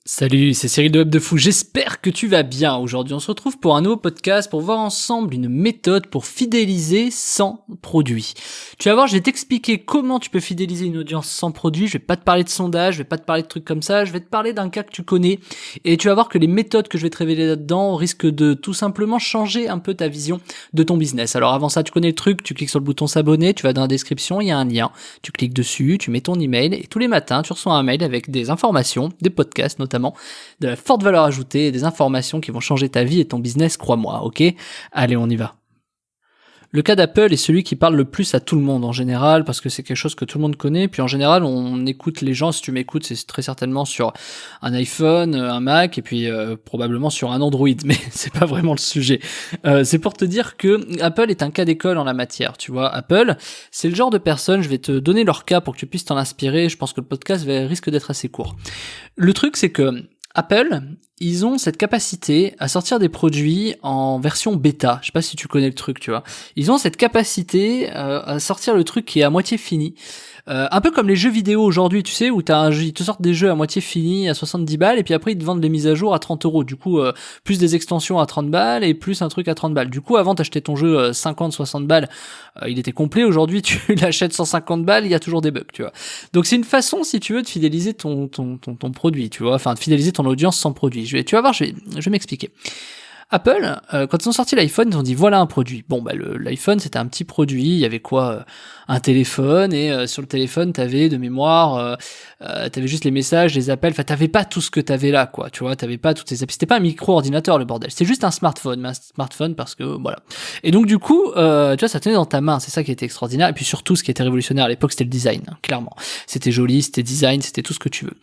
Salut, c'est Cyril de Web de Fou, j'espère que tu vas bien. Aujourd'hui, on se retrouve pour un nouveau podcast pour voir ensemble une méthode pour fidéliser sans produit. Tu vas voir, je vais t'expliquer comment tu peux fidéliser une audience sans produit. Je vais pas te parler de sondage, je vais pas te parler de trucs comme ça, je vais te parler d'un cas que tu connais et tu vas voir que les méthodes que je vais te révéler là-dedans risquent de tout simplement changer un peu ta vision de ton business. Alors avant ça, tu connais le truc, tu cliques sur le bouton s'abonner, tu vas dans la description, il y a un lien, tu cliques dessus, tu mets ton email et tous les matins, tu reçois un mail avec des informations, des podcasts notamment, de la forte valeur ajoutée et des informations qui vont changer ta vie et ton business, crois-moi, ok? Allez, on y va. Le cas d'Apple est celui qui parle le plus à tout le monde en général, parce que c'est quelque chose que tout le monde connaît, puis en général on écoute les gens, si tu m'écoutes c'est très certainement sur un iPhone, un Mac, et puis probablement sur un Android, mais c'est pas vraiment le sujet. C'est pour te dire que Apple est un cas d'école en la matière, tu vois. Apple, c'est le genre de personne, je vais te donner leur cas pour que tu puisses t'en inspirer, je pense que le podcast risque d'être assez court. Le truc c'est que Apple, ils ont cette capacité à sortir des produits en version bêta. Je sais pas si tu connais le truc, tu vois. Ils ont cette capacité à sortir le truc qui est à moitié fini. Un peu comme les jeux vidéo aujourd'hui, tu sais, où ils te sortent des jeux à moitié finis à 70 balles et puis après ils te vendent les mises à jour à 30 euros. Du coup, plus des extensions à 30 balles et plus un truc à 30 balles. Du coup, avant t'achetais ton jeu 50, 60 balles, il était complet. Aujourd'hui, tu l'achètes 150 balles, il y a toujours des bugs, tu vois. Donc c'est une façon, si tu veux, de fidéliser ton produit, tu vois, enfin de fidéliser ton audience sans produit. Tu vas voir, je vais m'expliquer. Apple, quand ils ont sorti l'iPhone, ils ont dit voilà un produit. Bon, bah l'iPhone c'était un petit produit, il y avait quoi, un téléphone et sur le téléphone t'avais de mémoire, t'avais juste les messages, les appels. Enfin, t'avais pas tout ce que t'avais là, quoi. Tu vois, t'avais pas toutes ces applis. C'était pas un micro-ordinateur le bordel. C'était juste un smartphone, mais un smartphone parce que voilà. Et donc du coup, tu vois, ça tenait dans ta main. C'est ça qui était extraordinaire. Et puis surtout, ce qui était révolutionnaire à l'époque, c'était le design, hein, clairement. C'était joli, c'était design, c'était tout ce que tu veux.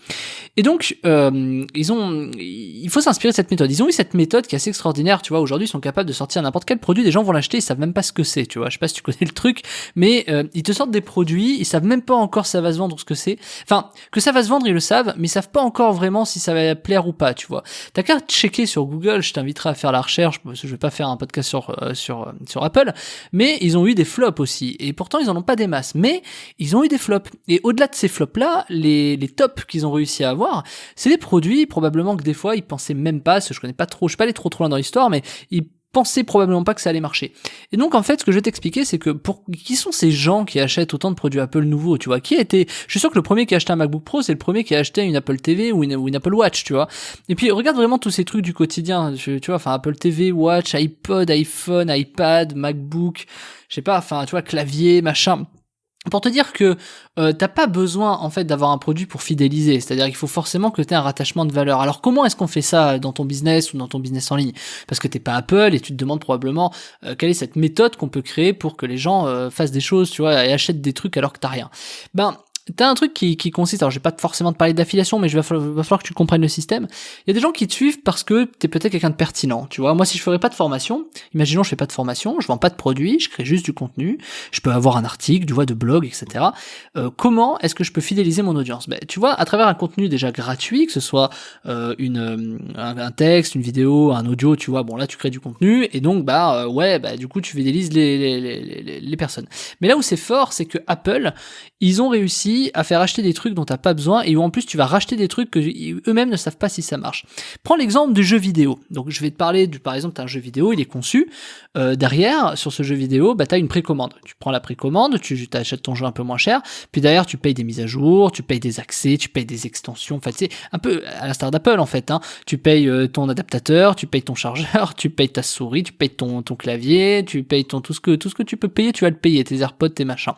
Et donc, il faut s'inspirer de cette méthode. Ils ont eu cette méthode qui est assez extraordinaire, tu vois. Aujourd'hui, ils sont capables de sortir n'importe quel produit, des gens vont l'acheter, ils savent même pas ce que c'est, tu vois. Je sais pas si tu connais le truc, mais ils te sortent des produits, ils savent même pas encore si ça va se vendre, ce que c'est. Enfin, que ça va se vendre, ils le savent, mais ils savent pas encore vraiment si ça va plaire ou pas, tu vois. T'as qu'à checker sur Google, je t'inviterai à faire la recherche, parce que je vais pas faire un podcast sur Apple, mais ils ont eu des flops aussi, et pourtant ils en ont pas des masses, mais ils ont eu des flops. Et au-delà de ces flops-là, les tops qu'ils ont réussi à avoir, c'est des produits, probablement que des fois, ils pensaient même pas, parce que je connais pas trop, je suis pas allé trop loin dans l'histoire, mais ils pensaient probablement pas que ça allait marcher. Et donc, en fait, ce que je vais t'expliquer, c'est que qui sont ces gens qui achètent autant de produits Apple nouveaux, tu vois? Je suis sûr que le premier qui a acheté un MacBook Pro, c'est le premier qui a acheté une Apple TV ou une Apple Watch, tu vois? Et puis, regarde vraiment tous ces trucs du quotidien, tu vois, enfin, Apple TV, Watch, iPod, iPhone, iPad, MacBook, je sais pas, enfin, tu vois, clavier, machin. Pour te dire que t'as pas besoin en fait d'avoir un produit pour fidéliser, c'est-à-dire qu'il faut forcément que tu aies un rattachement de valeur. Alors comment est-ce qu'on fait ça dans ton business ou dans ton business en ligne? Parce que t'es pas Apple et tu te demandes probablement quelle est cette méthode qu'on peut créer pour que les gens fassent des choses, tu vois, et achètent des trucs alors que t'as rien. Ben t'as un truc qui consiste, alors je vais pas forcément te parler d'affiliation, mais va falloir que tu comprennes le système. Il y a des gens qui te suivent parce que t'es peut-être quelqu'un de pertinent, tu vois. Moi, si je ferais pas de formation, imaginons je fais pas de formation, je vends pas de produits, je crée juste du contenu, je peux avoir un article, tu vois, de blog, etc. Comment est-ce que je peux fidéliser mon audience? Ben, tu vois, à travers un contenu déjà gratuit, que ce soit un texte, une vidéo, un audio, tu vois, bon là tu crées du contenu, et donc du coup tu fidélises les personnes. Mais là où c'est fort, c'est que Apple, ils ont réussi à faire acheter des trucs dont t'as pas besoin et où en plus tu vas racheter des trucs que eux-mêmes ne savent pas si ça marche. Prends l'exemple du jeu vidéo. Donc je vais te parler par exemple, t'as un jeu vidéo, il est conçu. Derrière, sur ce jeu vidéo, bah t'as une précommande. Tu prends la précommande, tu t'achètes ton jeu un peu moins cher, puis derrière tu payes des mises à jour, tu payes des accès, tu payes des extensions. Enfin, c'est un peu à l'instar d'Apple en fait. Hein. Tu payes ton adaptateur, tu payes ton chargeur, tu payes ta souris, tu payes ton clavier, tu payes tout ce que tu peux payer, tu vas le payer, tes AirPods, tes machins.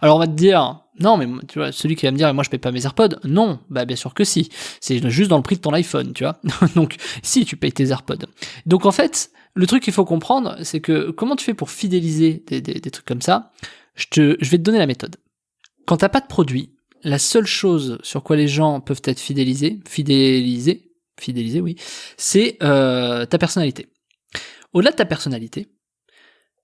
Alors on va te dire. Non, mais tu vois, celui qui va me dire, moi je paye pas mes AirPods, non, bah bien sûr que si. C'est juste dans le prix de ton iPhone, tu vois. Donc, si, tu payes tes AirPods. Donc en fait, le truc qu'il faut comprendre, c'est que comment tu fais pour fidéliser des trucs comme ça? Je vais te donner la méthode. Quand t'as pas de produit, la seule chose sur quoi les gens peuvent être fidélisés, oui, c'est ta personnalité. Au-delà de ta personnalité,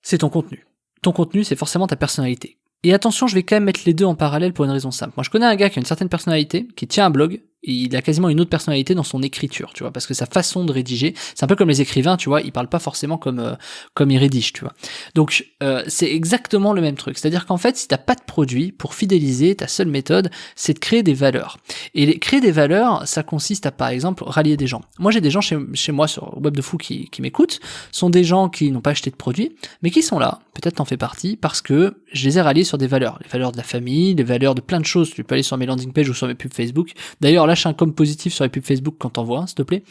c'est ton contenu. Ton contenu, c'est forcément ta personnalité. Et attention, je vais quand même mettre les deux en parallèle pour une raison simple. Moi, je connais un gars qui a une certaine personnalité, qui tient un blog, il a quasiment une autre personnalité dans son écriture, tu vois, parce que sa façon de rédiger, c'est un peu comme les écrivains, tu vois, ils parlent pas forcément comme ils rédigent, tu vois. Donc c'est exactement le même truc, c'est-à-dire qu'en fait, si t'as pas de produit pour fidéliser, ta seule méthode, c'est de créer des valeurs. Et créer des valeurs, ça consiste à, par exemple, rallier des gens. Moi, j'ai des gens chez moi sur Web de Fou qui m'écoutent, sont des gens qui n'ont pas acheté de produits, mais qui sont là, peut-être t'en fais partie, parce que je les ai ralliés sur des valeurs, les valeurs de la famille, les valeurs de plein de choses. Tu peux aller sur mes landing pages ou sur mes pubs Facebook. D'ailleurs, lâche un com positif sur les pubs Facebook quand t'en vois, s'il te plaît,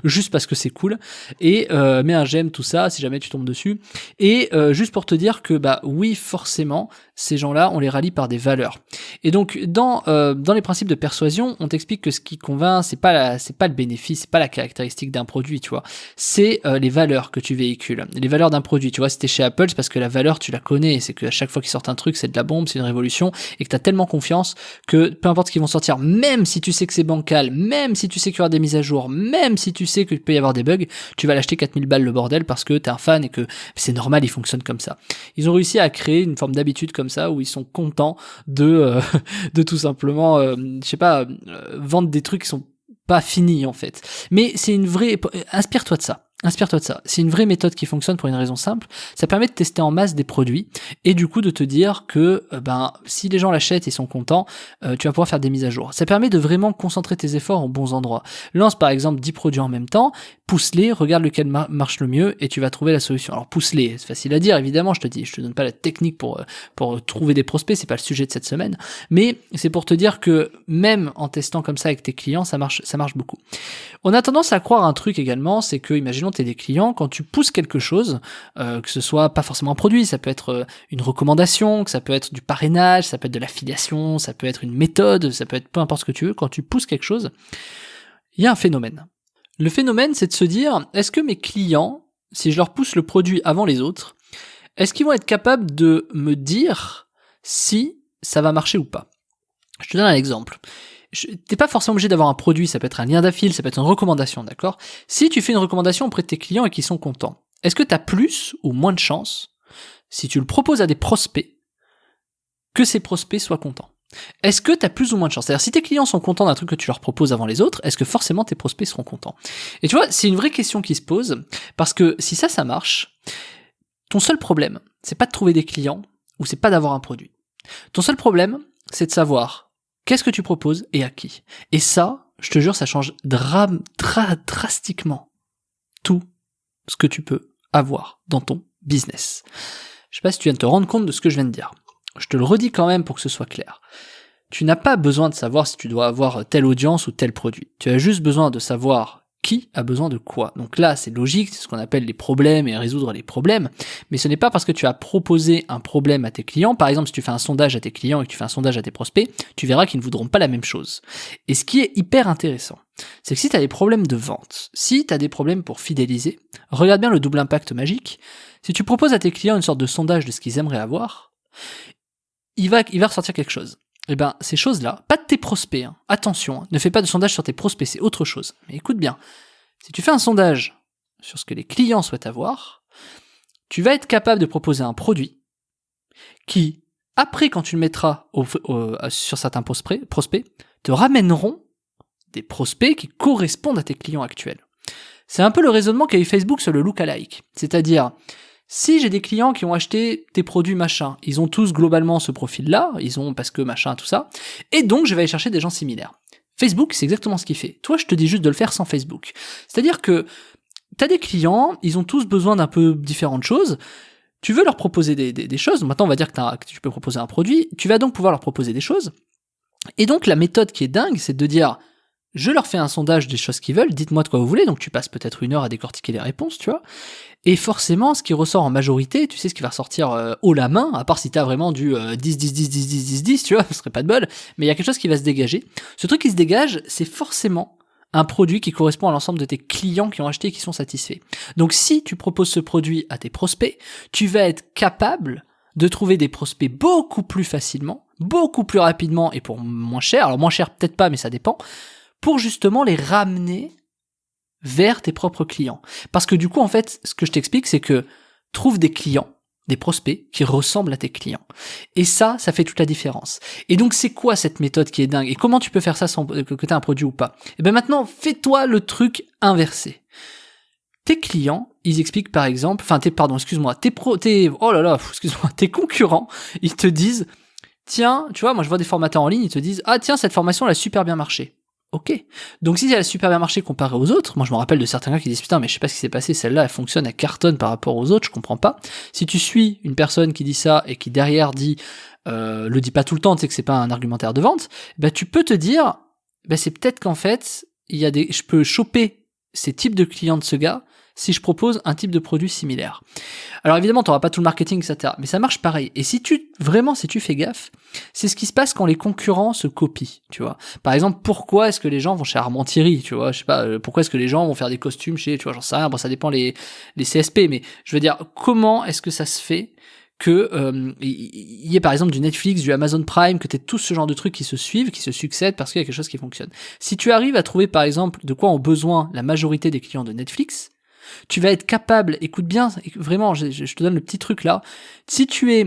juste parce que c'est cool. Et mets un j'aime, tout ça, si jamais tu tombes dessus. Et juste pour te dire que bah oui, forcément, ces gens-là, on les rallie par des valeurs. Et donc dans les principes de persuasion, on t'explique que ce qui convainc, c'est pas le bénéfice, c'est pas la caractéristique d'un produit, tu vois. C'est les valeurs que tu véhicules, les valeurs d'un produit. Tu vois, si t'es chez Apple, c'est parce que la valeur tu la connais, c'est qu'à chaque fois qu'ils sortent un truc, c'est de la bombe, c'est une révolution, et que t'as tellement confiance que peu importe ce qu'ils vont sortir, même si tu sais que c'est bancal, même si tu sais qu'il y aura des mises à jour, même si tu sais qu'il peut y avoir des bugs, tu vas l'acheter 4000 balles le bordel parce que t'es un fan et que c'est normal, il fonctionne comme ça. Ils ont réussi à créer une forme d'habitude comme ça où ils sont contents de tout simplement vendre des trucs qui sont pas finis en fait. Mais c'est une vraie inspire-toi de ça. Inspire-toi de ça. C'est une vraie méthode qui fonctionne pour une raison simple. Ça permet de tester en masse des produits et du coup de te dire que si les gens l'achètent et sont contents, tu vas pouvoir faire des mises à jour. Ça permet de vraiment concentrer tes efforts aux bons endroits. Lance par exemple 10 produits en même temps, pousse-les, regarde lequel marche le mieux et tu vas trouver la solution. Alors pousse-les, c'est facile à dire évidemment, je te donne pas la technique pour trouver des prospects, c'est pas le sujet de cette semaine, mais c'est pour te dire que même en testant comme ça avec tes clients, ça marche beaucoup. On a tendance à croire un truc également, c'est que imaginons t'es des clients, quand tu pousses quelque chose, que ce soit pas forcément un produit, ça peut être une recommandation, que ça peut être du parrainage, ça peut être de l'affiliation, ça peut être une méthode, ça peut être peu importe ce que tu veux, quand tu pousses quelque chose, il y a un phénomène. Le phénomène, c'est de se dire, est-ce que mes clients, si je leur pousse le produit avant les autres, est-ce qu'ils vont être capables de me dire si ça va marcher ou pas? Je te donne un exemple. T'es pas forcément obligé d'avoir un produit, ça peut être un lien d'affil, ça peut être une recommandation, d'accord? Si tu fais une recommandation auprès de tes clients et qu'ils sont contents, est-ce que t'as plus ou moins de chances, si tu le proposes à des prospects, que ces prospects soient contents? Est-ce que t'as plus ou moins de chance? C'est-à-dire, si tes clients sont contents d'un truc que tu leur proposes avant les autres, est-ce que forcément tes prospects seront contents? Et tu vois, c'est une vraie question qui se pose, parce que si ça marche, ton seul problème, c'est pas de trouver des clients, ou c'est pas d'avoir un produit. Ton seul problème, c'est de savoir qu'est-ce que tu proposes et à qui. Et ça, je te jure, ça change drastiquement tout ce que tu peux avoir dans ton business. Je sais pas si tu viens de te rendre compte de ce que je viens de dire. Je te le redis quand même pour que ce soit clair. Tu n'as pas besoin de savoir si tu dois avoir telle audience ou tel produit. Tu as juste besoin de savoir qui a besoin de quoi. Donc là, c'est logique, c'est ce qu'on appelle les problèmes et résoudre les problèmes, mais ce n'est pas parce que tu as proposé un problème à tes clients, par exemple si tu fais un sondage à tes clients et que tu fais un sondage à tes prospects, tu verras qu'ils ne voudront pas la même chose. Et ce qui est hyper intéressant, c'est que si tu as des problèmes de vente, si tu as des problèmes pour fidéliser, regarde bien le double impact magique, si tu proposes à tes clients une sorte de sondage de ce qu'ils aimeraient avoir, il va ressortir quelque chose. Eh ben, ces choses-là, pas de tes prospects, hein. Attention, hein, ne fais pas de sondage sur tes prospects, c'est autre chose. Mais écoute bien, si tu fais un sondage sur ce que les clients souhaitent avoir, tu vas être capable de proposer un produit qui, après quand tu le mettras sur certains prospects, te ramèneront des prospects qui correspondent à tes clients actuels. C'est un peu le raisonnement qu'a eu Facebook sur le lookalike, c'est-à-dire, si j'ai des clients qui ont acheté tes produits machin, ils ont tous globalement ce profil-là, ils ont parce que machin, tout ça, et donc je vais aller chercher des gens similaires. Facebook, c'est exactement ce qu'il fait. Toi, je te dis juste de le faire sans Facebook. C'est-à-dire que t'as des clients, ils ont tous besoin d'un peu différentes choses, tu veux leur proposer des choses, maintenant on va dire que tu peux proposer un produit, tu vas donc pouvoir leur proposer des choses, et donc la méthode qui est dingue, c'est de dire, je leur fais un sondage des choses qu'ils veulent, dites-moi de quoi vous voulez, donc tu passes peut-être 1 heure à décortiquer les réponses, tu vois. Et forcément, ce qui ressort en majorité, tu sais ce qui va ressortir haut la main, à part si t'as vraiment du 10, tu vois, ce serait pas de bol, mais il y a quelque chose qui va se dégager. Ce truc qui se dégage, c'est forcément un produit qui correspond à l'ensemble de tes clients qui ont acheté et qui sont satisfaits. Donc si tu proposes ce produit à tes prospects, tu vas être capable de trouver des prospects beaucoup plus facilement, beaucoup plus rapidement et pour moins cher, alors moins cher peut-être pas, mais ça dépend, pour justement les ramener vers tes propres clients. Parce que du coup, en fait, ce que je t'explique, c'est que trouve des clients des prospects qui ressemblent à tes clients. Et ça fait toute la différence. Et donc, c'est quoi cette méthode qui est dingue? Et comment tu peux faire ça sans que tu aies un produit ou pas? Et bien maintenant, fais-toi le truc inversé. Tes clients, ils expliquent par exemple, tes concurrents, ils te disent, tiens, tu vois, moi je vois des formateurs en ligne, ils te disent, ah tiens, cette formation, elle a super bien marché. Ok. Donc si elle a super bien marché comparé aux autres, moi je me rappelle de certains gars qui disent putain mais je sais pas ce qui s'est passé, celle-là elle fonctionne, elle cartonne par rapport aux autres, je comprends pas. Si tu suis une personne qui dit ça et qui derrière dit le dit pas tout le temps, tu sais que c'est pas un argumentaire de vente, bah tu peux te dire c'est peut-être qu'en fait je peux choper ces types de clients de ce gars si je propose un type de produit similaire. Alors évidemment, tu n'auras pas tout le marketing, etc. Mais ça marche pareil. Et si tu fais gaffe, c'est ce qui se passe quand les concurrents se copient, tu vois. Par exemple, pourquoi est-ce que les gens vont chez Armand-Thierry, tu vois, je sais pas, pourquoi est-ce que les gens vont faire des costumes chez, tu vois, j'en sais rien, bon, ça dépend les CSP, mais je veux dire, comment est-ce que ça se fait que il y ait par exemple du Netflix, du Amazon Prime, que tu aies tout ce genre de trucs qui se suivent, qui se succèdent parce qu'il y a quelque chose qui fonctionne. Si tu arrives à trouver par exemple de quoi ont besoin la majorité des clients de Netflix, tu vas être capable, écoute bien, vraiment, je te donne le petit truc là, si tu es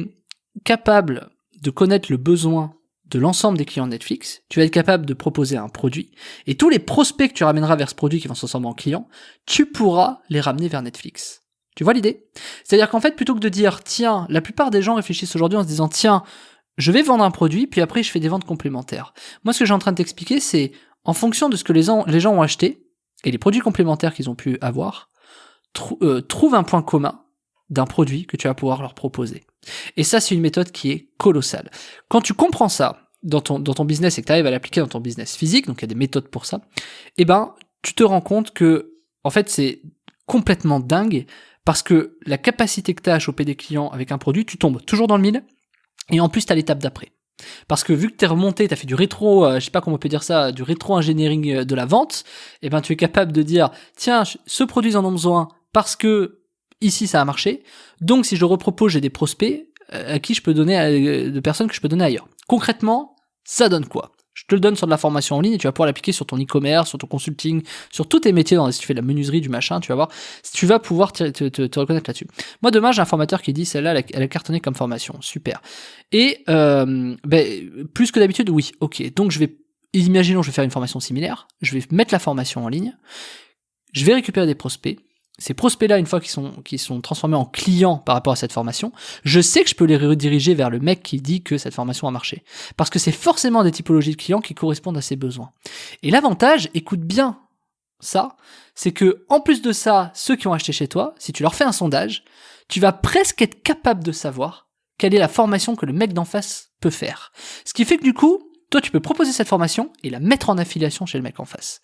capable de connaître le besoin de l'ensemble des clients de Netflix, tu vas être capable de proposer un produit, et tous les prospects que tu ramèneras vers ce produit qui vont se transformer en clients, tu pourras les ramener vers Netflix. Tu vois l'idée? C'est-à-dire qu'en fait, plutôt que de dire, tiens, la plupart des gens réfléchissent aujourd'hui en se disant, tiens, je vais vendre un produit, puis après je fais des ventes complémentaires. Moi, ce que j'ai en train de t'expliquer, c'est, en fonction de ce que les gens ont acheté, et les produits complémentaires qu'ils ont pu avoir, trouve un point commun d'un produit que tu vas pouvoir leur proposer. Et ça, c'est une méthode qui est colossale. Quand tu comprends ça dans ton business et que tu arrives à l'appliquer dans ton business physique, donc il y a des méthodes pour ça, tu te rends compte que, en fait, c'est complètement dingue parce que la capacité que tu as à choper des clients avec un produit, tu tombes toujours dans le mille et en plus, tu as l'étape d'après. Parce que vu que t'es remonté, t'as fait du rétro, je sais pas comment on peut dire ça, du rétro-engineering de la vente, tu es capable de dire, tiens, ce produit ils en ont besoin parce que ici ça a marché, donc si je le repropose, j'ai des prospects à qui je peux donner, de personnes que je peux donner ailleurs. Concrètement, ça donne quoi? Je te le donne sur de la formation en ligne et tu vas pouvoir l'appliquer sur ton e-commerce, sur ton consulting, sur tous tes métiers, si tu fais de la menuiserie, du machin, tu vas voir, tu vas pouvoir te reconnaître là-dessus. Moi, demain, j'ai un formateur qui dit, celle-là, elle a cartonné comme formation, super. Et plus que d'habitude, oui, ok. Donc, imaginons, je vais faire une formation similaire, je vais mettre la formation en ligne, je vais récupérer des prospects. Ces prospects-là, une fois qu'ils sont transformés en clients par rapport à cette formation, je sais que je peux les rediriger vers le mec qui dit que cette formation a marché. Parce que c'est forcément des typologies de clients qui correspondent à ses besoins. Et l'avantage, écoute bien ça, c'est que en plus de ça, ceux qui ont acheté chez toi, si tu leur fais un sondage, tu vas presque être capable de savoir quelle est la formation que le mec d'en face peut faire. Ce qui fait que du coup, toi tu peux proposer cette formation et la mettre en affiliation chez le mec en face.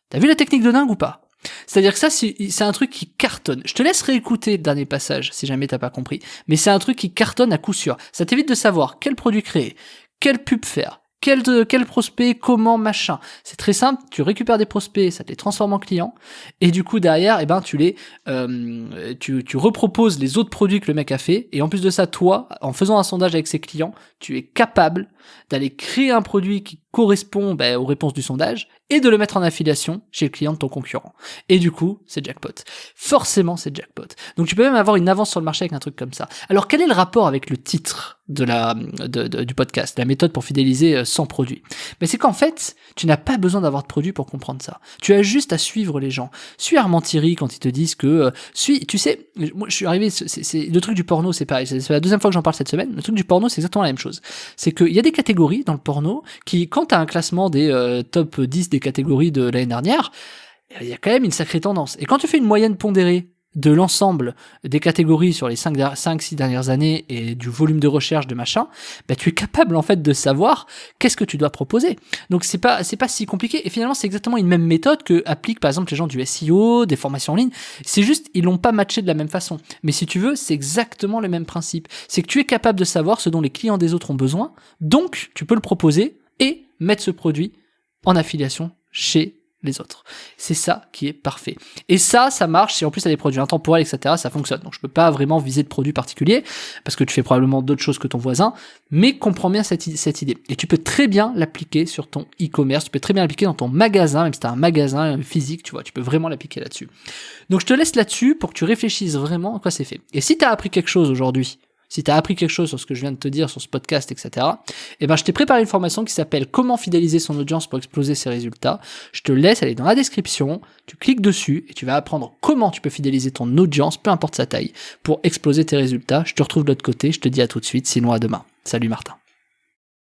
T'as vu la technique de dingue ou pas ? C'est-à-dire que ça, c'est un truc qui cartonne. Je te laisse réécouter le dernier passage, si jamais t'as pas compris. Mais c'est un truc qui cartonne à coup sûr. Ça t'évite de savoir quel produit créer, quelle pub faire, quel prospect, comment, machin. C'est très simple, tu récupères des prospects, ça te les transforme en clients, et du coup derrière, tu reproposes les autres produits que le mec a fait, et en plus de ça, toi, en faisant un sondage avec ses clients, tu es capable d'aller créer un produit qui correspond aux réponses du sondage, et de le mettre en affiliation chez le client de ton concurrent. Et du coup, c'est jackpot. Forcément, c'est jackpot. Donc tu peux même avoir une avance sur le marché avec un truc comme ça. Alors quel est le rapport avec le titre du podcast, la méthode pour fidéliser sans produit? Mais c'est qu'en fait, tu n'as pas besoin d'avoir de produit pour comprendre ça. Tu as juste à suivre les gens. Suis Armand-Thierry quand ils te disent que... tu sais, moi je suis arrivé... C'est le truc du porno, c'est pareil. C'est la deuxième fois que j'en parle cette semaine. Le truc du porno, c'est exactement la même chose. C'est qu'il y a des catégories dans le porno qui, quand tu as un classement des top 10 des catégories de l'année dernière, il y a quand même une sacrée tendance. Et quand tu fais une moyenne pondérée de l'ensemble des catégories sur les 5-6 dernières années et du volume de recherche de machin, tu es capable en fait de savoir qu'est-ce que tu dois proposer. Donc c'est pas si compliqué, et finalement c'est exactement une même méthode que appliquent par exemple les gens du SEO, des formations en ligne. C'est juste ils l'ont pas matché de la même façon. Mais si tu veux, c'est exactement le même principe. C'est que tu es capable de savoir ce dont les clients des autres ont besoin, donc tu peux le proposer et mettre ce produit en affiliation chez les autres. C'est ça qui est parfait. Et ça marche si en plus t'as des produits intemporels, etc., ça fonctionne. Donc je peux pas vraiment viser de produits particuliers, parce que tu fais probablement d'autres choses que ton voisin, mais comprends bien cette idée. Et tu peux très bien l'appliquer sur ton e-commerce, tu peux très bien l'appliquer dans ton magasin, même si t'as un magasin physique, tu vois, tu peux vraiment l'appliquer là-dessus. Donc je te laisse là-dessus pour que tu réfléchisses vraiment à quoi c'est fait. Et si t'as appris quelque chose aujourd'hui, si tu as appris quelque chose sur ce que je viens de te dire, sur ce podcast, etc., eh ben, je t'ai préparé une formation qui s'appelle « Comment fidéliser son audience pour exploser ses résultats ». Je te laisse aller dans la description, tu cliques dessus et tu vas apprendre comment tu peux fidéliser ton audience, peu importe sa taille, pour exploser tes résultats. Je te retrouve de l'autre côté, je te dis à tout de suite, sinon à demain. Salut Martin.